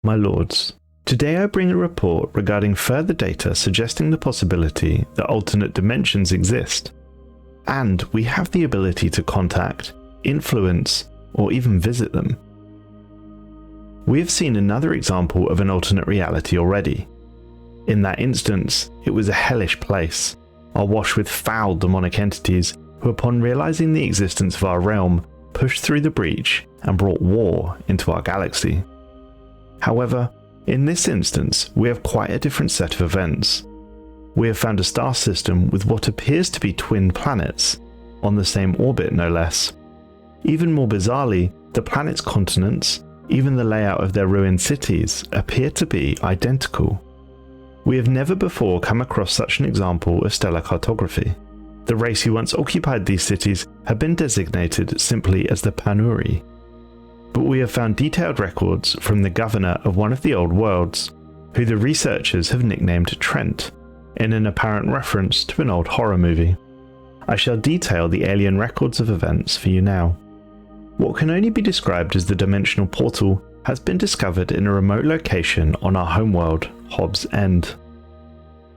My lords, today I bring a report regarding further data suggesting the possibility that alternate dimensions exist, and we have the ability to contact, influence, or even visit them. We have seen another example of an alternate reality already. In that instance, it was a hellish place, awash with foul demonic entities who, upon realizing the existence of our realm, pushed through the breach and brought war into our galaxy. However, in this instance, we have quite a different set of events. We have found a star system with what appears to be twin planets, on the same orbit no less. Even more bizarrely, the planets' continents, even the layout of their ruined cities, appear to be identical. We have never before come across such an example of stellar cartography. The race who once occupied these cities have been designated simply as the Panuri. But we have found detailed records from the governor of one of the old worlds, who the researchers have nicknamed Trent, in an apparent reference to an old horror movie. I shall detail the alien records of events for you now. What can only be described as the dimensional portal has been discovered in a remote location on our homeworld, Hobbs End,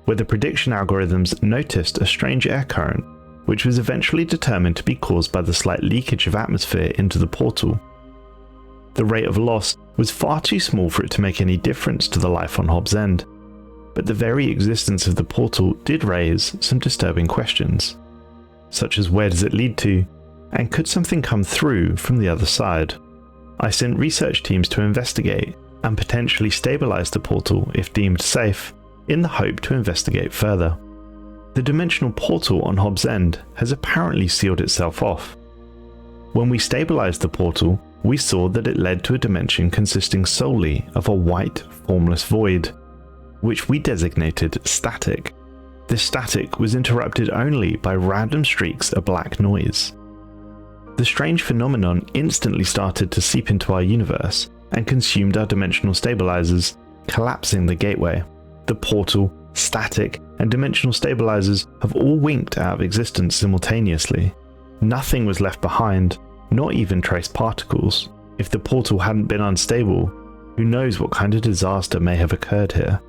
where the prediction algorithms noticed a strange air current, which was eventually determined to be caused by the slight leakage of atmosphere into the portal. The rate of loss was far too small for it to make any difference to the life on Hobbs End, but the very existence of the portal did raise some disturbing questions, such as where does it lead to, and could something come through from the other side? I sent research teams to investigate and potentially stabilize the portal if deemed safe, in the hope to investigate further. The dimensional portal on Hobbs End has apparently sealed itself off. When we stabilized the portal, we saw that it led to a dimension consisting solely of a white, formless void, which we designated static. This static was interrupted only by random streaks of black noise. The strange phenomenon instantly started to seep into our universe and consumed our dimensional stabilizers, collapsing the gateway. The portal, static, and dimensional stabilizers have all winked out of existence simultaneously. Nothing was left behind, not even trace particles. If the portal hadn't been unstable, who knows what kind of disaster may have occurred here.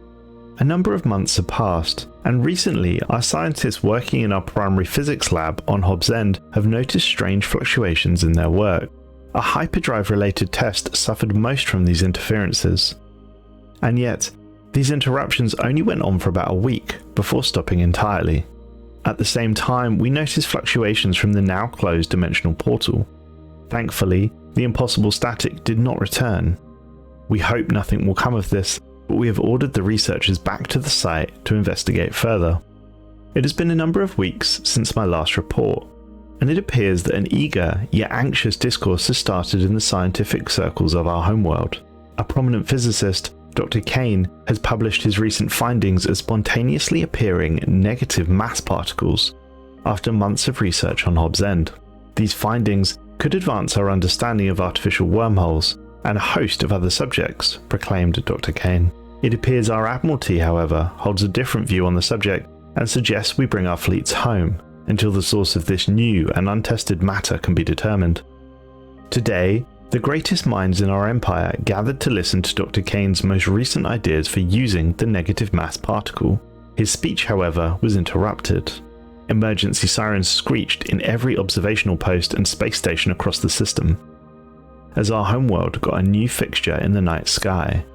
A number of months have passed, and recently our scientists working in our primary physics lab on Hobbs End have noticed strange fluctuations in their work. A hyperdrive-related test suffered most from these interferences. And yet, these interruptions only went on for about a week before stopping entirely. At the same time, we noticed fluctuations from the now closed dimensional portal. Thankfully, the impossible static did not return. We hope nothing will come of this, but we have ordered the researchers back to the site to investigate further. It has been a number of weeks since my last report, and it appears that an eager yet anxious discourse has started in the scientific circles of our homeworld. A prominent physicist, Dr. Kane, has published his recent findings as spontaneously appearing negative mass particles after months of research on Hobbs End. These findings could advance our understanding of artificial wormholes and a host of other subjects, proclaimed Dr. Kane. It appears our Admiralty, however, holds a different view on the subject and suggests we bring our fleets home until the source of this new and untested matter can be determined. Today, the greatest minds in our empire gathered to listen to Dr. Kane's most recent ideas for using the negative mass particle. His speech, however, was interrupted. Emergency sirens screeched in every observational post and space station across the system, as our homeworld got a new fixture in the night sky.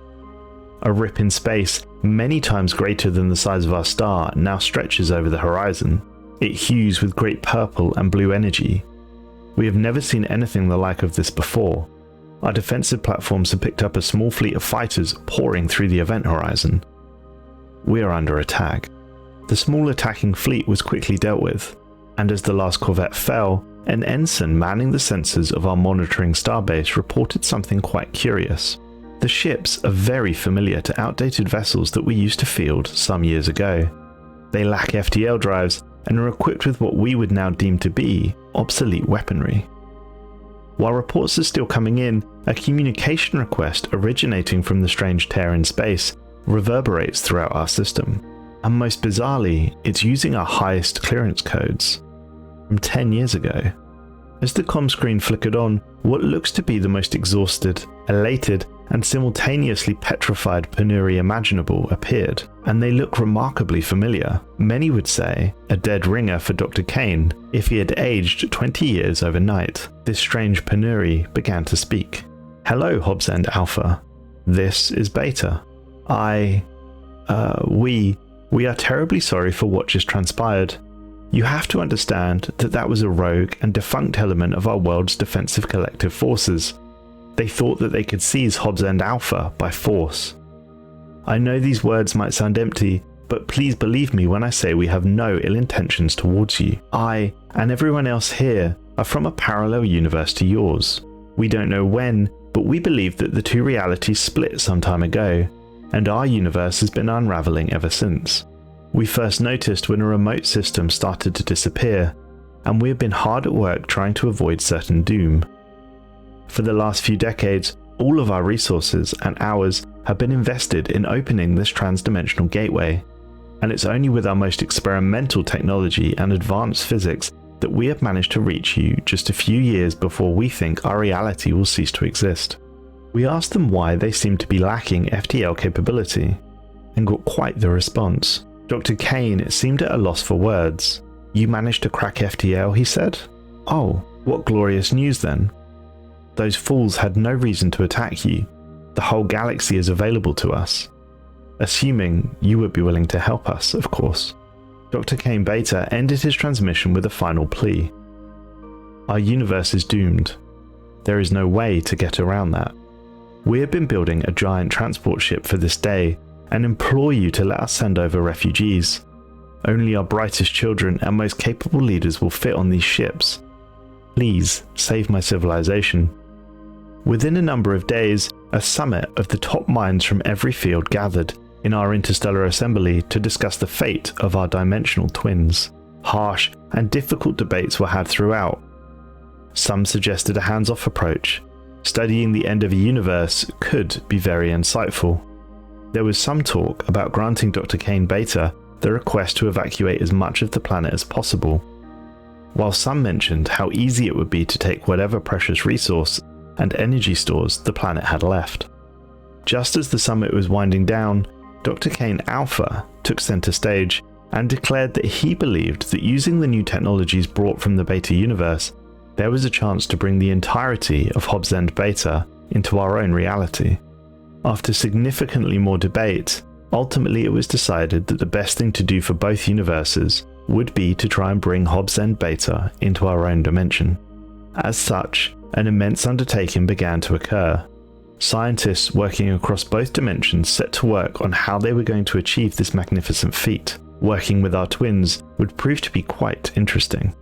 A rip in space, many times greater than the size of our star, now stretches over the horizon. It hues with great purple and blue energy. We have never seen anything the like of this before. Our defensive platforms have picked up a small fleet of fighters pouring through the event horizon. We are under attack. The small attacking fleet was quickly dealt with, and as the last corvette fell, an ensign manning the sensors of our monitoring starbase reported something quite curious. The ships are very familiar to outdated vessels that we used to field some years ago. They lack FTL drives and are equipped with what we would now deem to be obsolete weaponry. While reports are still coming in, a communication request originating from the strange tear in space reverberates throughout our system. And most bizarrely, it's using our highest clearance codes from 10 years ago. As the comm screen flickered on, what looks to be the most exhausted, elated, and simultaneously petrified penury imaginable appeared, and they look remarkably familiar. Many would say a dead ringer for Dr. Kane if he had aged 20 years overnight. This strange penury began to speak. "Hello, Hobbs End Alpha. This is Beta. We are terribly sorry for what just transpired. You have to understand that that was a rogue and defunct element of our world's defensive collective forces. They thought that they could seize Hobbs End Alpha by force. I know these words might sound empty, but please believe me when I say we have no ill intentions towards you. I, and everyone else here, are from a parallel universe to yours. We don't know when, but we believe that the two realities split some time ago, and our universe has been unraveling ever since. We first noticed when a remote system started to disappear, and we have been hard at work trying to avoid certain doom. For the last few decades, all of our resources and ours have been invested in opening this transdimensional gateway, and it's only with our most experimental technology and advanced physics that we have managed to reach you just a few years before we think our reality will cease to exist." We asked them why they seemed to be lacking FTL capability, and got quite the response. Dr. Kane seemed at a loss for words. "You managed to crack FTL," he said. "Oh, what glorious news then. Those fools had no reason to attack you. The whole galaxy is available to us. Assuming you would be willing to help us, of course." Dr. Kane Beta ended his transmission with a final plea. "Our universe is doomed. There is no way to get around that. We have been building a giant transport ship for this day and implore you to let us send over refugees. Only our brightest children and most capable leaders will fit on these ships. Please save my civilization." Within a number of days, a summit of the top minds from every field gathered in our interstellar assembly to discuss the fate of our dimensional twins. Harsh and difficult debates were had throughout. Some suggested a hands-off approach. Studying the end of a universe could be very insightful. There was some talk about granting Dr. Kane Beta the request to evacuate as much of the planet as possible, while some mentioned how easy it would be to take whatever precious resource and energy stores the planet had left. Just as the summit was winding down, Dr. Kane Alpha took center stage and declared that he believed that using the new technologies brought from the Beta universe, there was a chance to bring the entirety of Hobbs End Beta into our own reality. After significantly more debate, ultimately it was decided that the best thing to do for both universes would be to try and bring Hobbs End Beta into our own dimension. As such, an immense undertaking began to occur. Scientists working across both dimensions set to work on how they were going to achieve this magnificent feat. Working with our twins would prove to be quite interesting.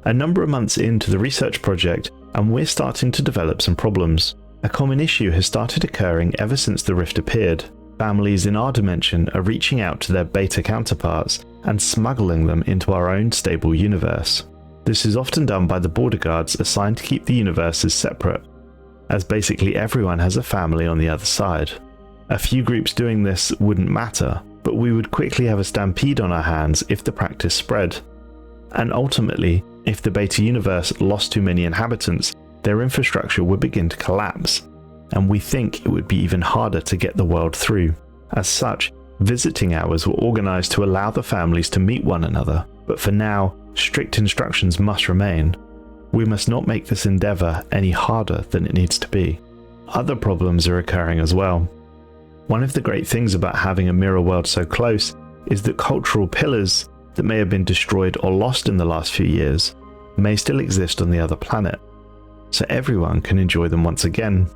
A number of months into the research project, and we're starting to develop some problems. A common issue has started occurring ever since the rift appeared. Families in our dimension are reaching out to their Beta counterparts and smuggling them into our own stable universe. This is often done by the border guards assigned to keep the universes separate, as basically everyone has a family on the other side. A few groups doing this wouldn't matter, but we would quickly have a stampede on our hands if the practice spread. And ultimately, if the Beta universe lost too many inhabitants, their infrastructure would begin to collapse, and we think it would be even harder to get the world through. As such, visiting hours were organized to allow the families to meet one another, but for now, strict instructions must remain. We must not make this endeavor any harder than it needs to be. Other problems are occurring as well. One of the great things about having a mirror world so close is that cultural pillars that may have been destroyed or lost in the last few years may still exist on the other planet, so everyone can enjoy them once again.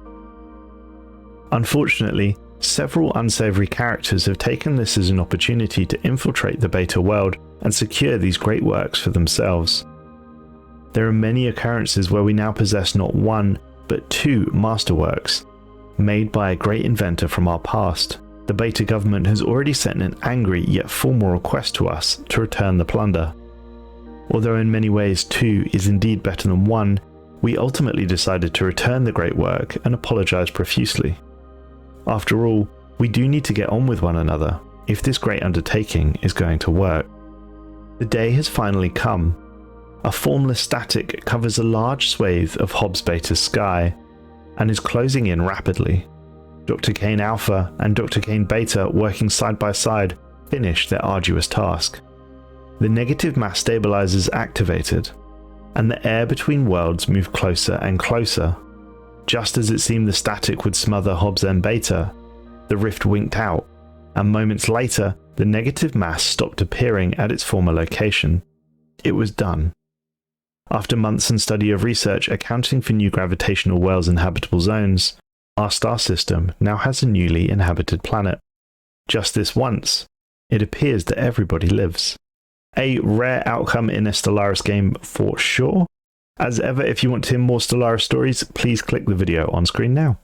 Unfortunately, several unsavory characters have taken this as an opportunity to infiltrate the Beta world and secure these great works for themselves. There are many occurrences where we now possess not one, but two masterworks, made by a great inventor from our past. The Beta government has already sent an angry yet formal request to us to return the plunder. Although in many ways two is indeed better than one, we ultimately decided to return the great work and apologize profusely. After all, we do need to get on with one another if this great undertaking is going to work. The day has finally come. A formless static covers a large swathe of Hobbs Beta's sky and is closing in rapidly. Dr. Kane Alpha and Dr. Kane Beta, working side by side, finished their arduous task. The negative mass stabilizers activated, and the air between worlds moved closer and closer. Just as it seemed the static would smother Hobbs and Beta, the rift winked out, and moments later, the negative mass stopped appearing at its former location. It was done. After months and study of research accounting for new gravitational worlds and habitable zones, our star system now has a newly inhabited planet. Just this once, it appears that everybody lives. A rare outcome in a Stellaris game for sure. As ever, if you want to hear more Stellaris stories, please click the video on screen now.